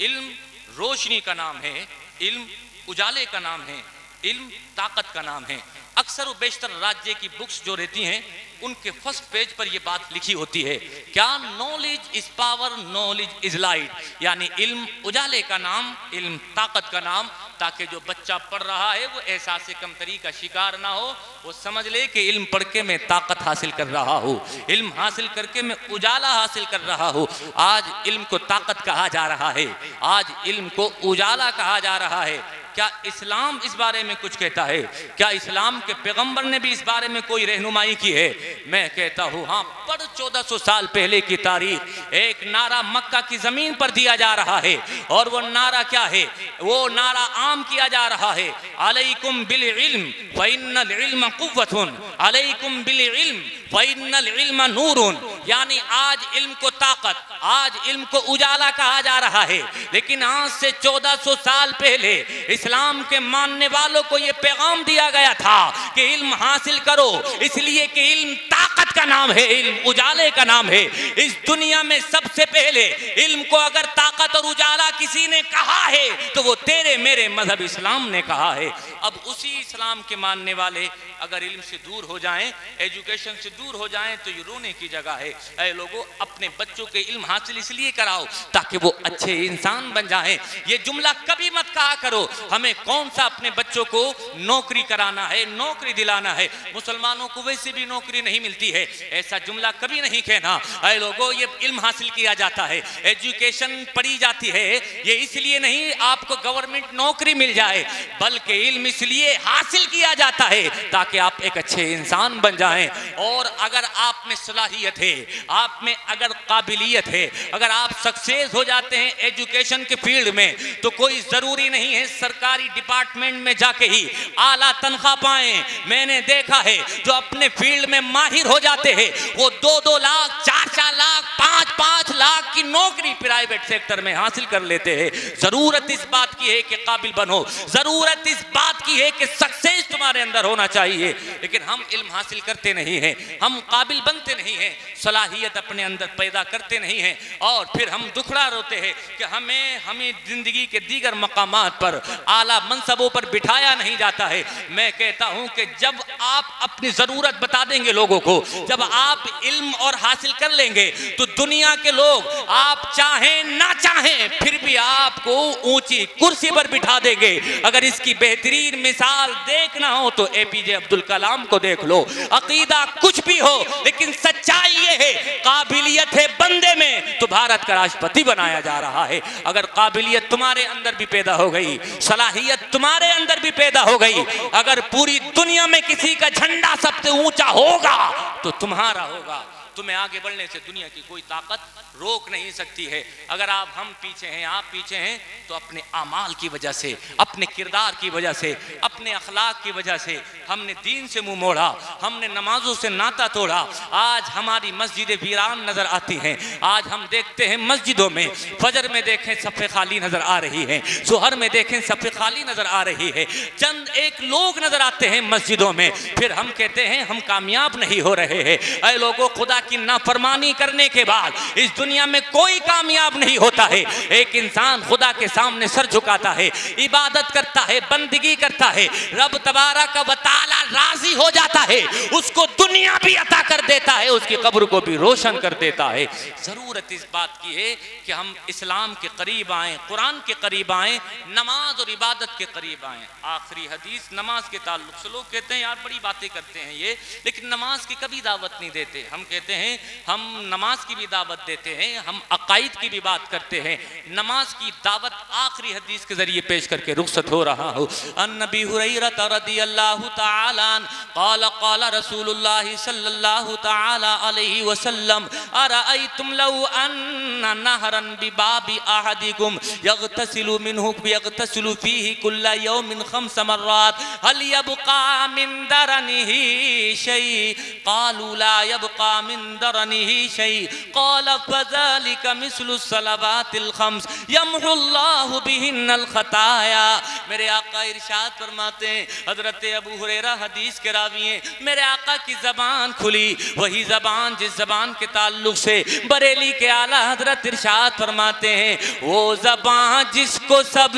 इल्म रोशनी का नाम है, इल्म उजाले का नाम है, इल्म ताकत का नाम है। अक्सर व बेशतर राज्य की बुक्स जो रहती हैं उनके फर्स्ट पेज पर यह बात लिखी होती है क्या? Knowledge is power, knowledge is light. यानी इल्म उजाले का नाम, इल्म ताकत का नाम, ताकि जो बच्चा पढ़ रहा है वो एहसास कमतरी का शिकार ना हो, वो समझ ले कि इल्म पढ़ के मैं ताकत हासिल कर रहा हूँ, इल्म हासिल करके मैं उजाला हासिल कर रहा हूँ। आज इल्म को ताकत कहा जा रहा है, आज इल्म को उजाला कहा जा रहा है। क्या इस्लाम इस बारे में कुछ कहता है? क्या इस्लाम के पैगंबर ने भी इस बारे में कोई रहनुमाई की है? मैं कहता हूँ हाँ, पर 1400 साल पहले की तारीख एक नारा मक्का की जमीन पर दिया जा रहा है, और वो नारा क्या है? वो नारा आम किया जा रहा है, अलैकुम बिल इल्म फइन्नल इल्म कुव्वतुन, अलैकुम बिल इल्म फइन्नल इल्म नूरुन। यानी आज इल्म को ताकत, आज इल्म को उजाला कहा जा रहा है, लेकिन आज से 1400 साल पहले इस्लाम के मानने वालों को यह पैगाम दिया गया था कि इल्म हासिल करो, इसलिए कि इल्म ताकत का नाम है, इल्म उजाले का नाम है। इस दुनिया में सबसे पहले इल्म को अगर ताकत और उजाला किसी ने कहा है तो वो तेरे मेरे मजहब इस्लाम ने कहा है। अब उसी इस्लाम के मानने वाले अगर इल्म से दूर हो जाएं, एजुकेशन से दूर हो जाएं, तो ये रोने की जगह है। ऐ लोगों, अपने बच्चों के इल्म हासिल इसलिए कराओ ताकि वो अच्छे इंसान बन जाएं। ये जुमला कभी मत कहा करो हमें कौन सा अपने बच्चों को नौकरी कराना है, नौकरी दिलाना है, मुसलमानों को वैसे भी नौकरी नहीं मिलती है, ऐसा जुमला कभी नहीं कहना। ऐ लोगों, ये इल्म हासिल किया जाता है, एजुकेशन पढ़ी जाती है, ये इसलिए नहीं आपको गवर्नमेंट नौकरी मिल जाए, बल्कि इल्म इसलिए हासिल किया जाता है ताकि आप एक अच्छे इंसान बन जाएं। और अगर आप में सलाहियत है, आप में अगर काबिलियत है, अगर आप सक्सेस हो जाते हैं एजुकेशन के फील्ड में, तो कोई जरूरी नहीं है सरकारी डिपार्टमेंट में जाके ही आला तनख्वाह पाएं। मैंने देखा है जो अपने फील्ड में माहिर हो जाते हैं वो 2-2 लाख, 4-4 लाख, 5-5 लाख की नौकरी प्राइवेट सेक्टर में हासिल कर लेते हैं। जरूरत इस बात की है कि काबिल बनो, जरूरत इस बात की है कि सक्सेस तुम्हारे अंदर होना चाहिए, लेकिन हम इल्म हासिल करते नहीं हैं, हम काबिल बनते नहीं हैं, सलाहियत अपने अंदर पैदा करते नहीं हैं, और फिर हम दुखड़ा रोते हैं कि हमें जिंदगी के दीगर मकामात पर आला मनसबों पर बिठाया नहीं जाता है। मैं कहता हूं कि जब आप अपनी जरूरत बता देंगे लोगों को, जब आप इल्म और हासिल कर लेंगे, तो दुनिया के लोग आप चाहें ना चाहें फिर भी आपको ऊंची कुर्सी पर बिठा देंगे। अगर इसकी बेहतरीन मिसाल देखना हो तो एपीजे अब्दुल कलाम को देख लो। अकीदा कुछ भी हो, लेकिन सच्चाई ये है, काबिलियत है बंदे में तो भारत का राष्ट्रपति बनाया जा रहा है। अगर काबिलियत तुम्हारे अंदर भी पैदा हो गई, सलाहियत तुम्हारे अंदर भी पैदा हो गई, अगर पूरी दुनिया में किसी का झंडा सबसे ऊंचा होगा तो तुम्हारा होगा। तुम्हें आगे बढ़ने से दुनिया की कोई ताकत रोक नहीं सकती है। अगर हम पीछे हैं, आप पीछे हैं, तो अपने आमाल की वजह से, अपने किरदार की वजह से, अपने अखलाक की वजह से हमने दीन से मुंह मोड़ा, हमने नमाजों से नाता तोड़ा। आज हमारी मस्जिदें वीरान नजर आती हैं। आज हम देखते हैं मस्जिदों में फजर में देखें सफ़े खाली नजर आ रही है, जोहर में देखें सफ़े खाली नजर आ रही है, चंद एक लोग नजर आते हैं मस्जिदों में, फिर हम कहते हैं हम कामयाब नहीं हो रहे हैं। ऐ लोगों, खुदा की नाफरमानी करने के बाद इस दुनिया में कोई कामयाब नहीं होता है। एक इंसान खुदा के सामने सर झुकाता है, इबादत करता है, बंदगी करता है, रब तबारक व तआला राजी हो जाता है, उसको दुनिया भी अता कर देता है, उसकी कब्र को भी रोशन कर देता है। जरूरत इस बात की है कि हम इस्लाम के करीब आए, कुरान के करीब आए, नमाज और इबादत के करीब आए। आखिरी हदीस नमाज के ताल्लुक से, लोग कहते हैं यार बड़ी बातें करते हैं ये, लेकिन नमाज की कभी दावत नहीं देते। हम कहते हैं हम नमाज की भी दावत देते हैं, हम अकायद की भी बात करते हैं। नमाज की दावत आखिरी हदीस के जरिए पेश करके रुखसत हो रहा हूँ। अन नबी हुरैरा रज़ियल्लाहु तआला क़ाल क़ाल रसूलुल्लाह सल्लल्लाहु तआला अलैहि वसल्लम अरअयतुम लौ अन्ना नहरन बिबाबि अहदिकुम यग़तसिलु मिन्हु यग़तसिलु फीहि कुल्ल यौमिन 5 मर्रात हल यबक़ा मिन दरनिही शै क़ालू ला यबक़ा मिन दरनिही शै क़ाल फ़ज़ालिका मिस्लु सलवातिल खम्स यमहुल्लाहु बिहिन्नल खताया। मेरे आका इरशाद फरमाते हैं, हजरत अबू हुरैरा हदीस के रावी हैं, मेरे आका की जबान खुली, वही जबान जिस जबान के ताल्लुक से बरेली के आला हजरत इरशाद फरमाते हैं, वो जबान जिसको सब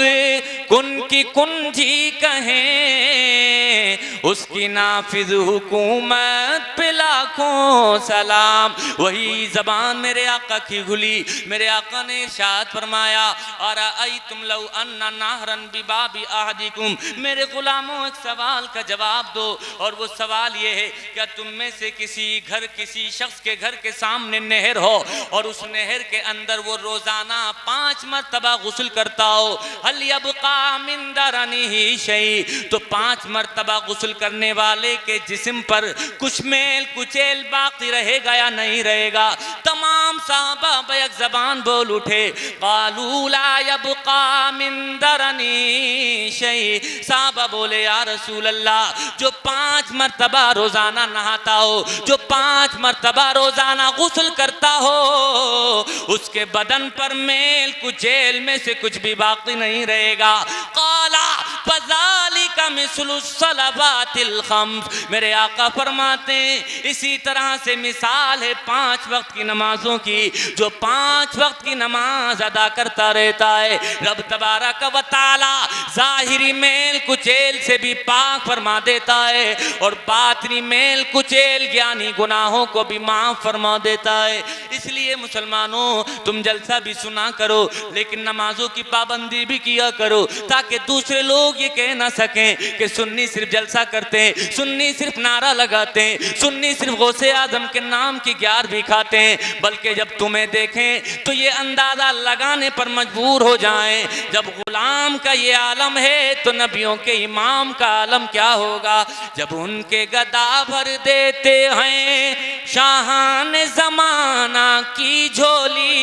कुन की कुंजी कहें, उसकी नाफिज हुकूमत पे लाखों सलाम। वही जबान मेरे आका की खुली, मेरे आका ने इरशाद फरमाया और आई तुम लो अन्ना नाहरन बिबाबी अहदिकुम, मेरे गुलामों एक सवाल का जवाब दो, और वो सवाल ये है क्या तुम में से किसी शख्स के घर के सामने नहर हो और उस नहर के अंदर वो रोजाना 5 मरतबा गुस्ल करता हो, हल यबका मिन दरनिही शै, तो 5 मरतबा गुस्ल करने वाले के जिस्म पर कुछ मेल कुचेल बाकी रहेगा या नहीं रहेगा? तमाम साहबा बैक ज़बान बोल उठे, क़ालू ला यबका मिन दरनी शै, साहबा बोले या रसूल अल्लाह, जो 5 मरतबा रोजाना नहाता हो, जो 5 मरतबा रोजाना गुस्ल करता हो, उसके बदन पर मेल कुचेल में से कुछ भी बाकी नहीं रहेगा। काला फज़ालिका मिस्लु सलवातिल खम्स, मेरे आका फरमाते हैं इसी तरह से मिसाल है 5 वक्त की नमाजों की। जो 5 वक्त की नमाज अदा करता रहता है, रब तबारक व तआला ज़ाहिरी मेल कुचेल से भी पाक फरमा देता है और बातनी मेल कुचेल ज्ञानी गुनाहों को भी माफ फरमा देता है। इसलिए मुसलमानों, तुम जलसा भी सुना करो लेकिन नमाजों की पाबंदी भी किया करो, ताकि दूसरे लोग ये कह ना सकें कि सुन्नी सिर्फ जलसा करते हैं, सुन्नी सिर्फ नारा लगाते हैं, सुन्नी सिर्फ गौसे आजम के नाम की ग्यार भी खाते हैं। बल्कि जब तुम्हें देखें तो ये अंदाजा लगाने पर मजबूर हो जाएं, जब गुलाम का ये आलम है तो नबियों के इमाम का आलम क्या होगा? जब उनके गदा भर देते हैं शाहान जमाना की झोली,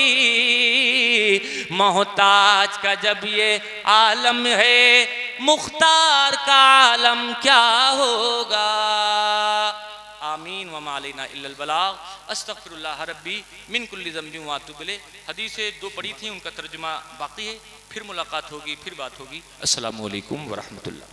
मोहताज का जब ये आलम है मुख्तार का आलम क्या होगा? आमीन व मा अलैना इल्लल बलाग। अस्तगफिरुल्लाह रब्बी मिन कुल्लि ज़ंबिन व अतूबु इलैह। हदीसें 2 पढ़ी थी, उनका तर्जुमा बाकी है, फिर मुलाकात होगी, फिर बात होगी। अस्सलामु अलैकुम व रहमतुल्लाह।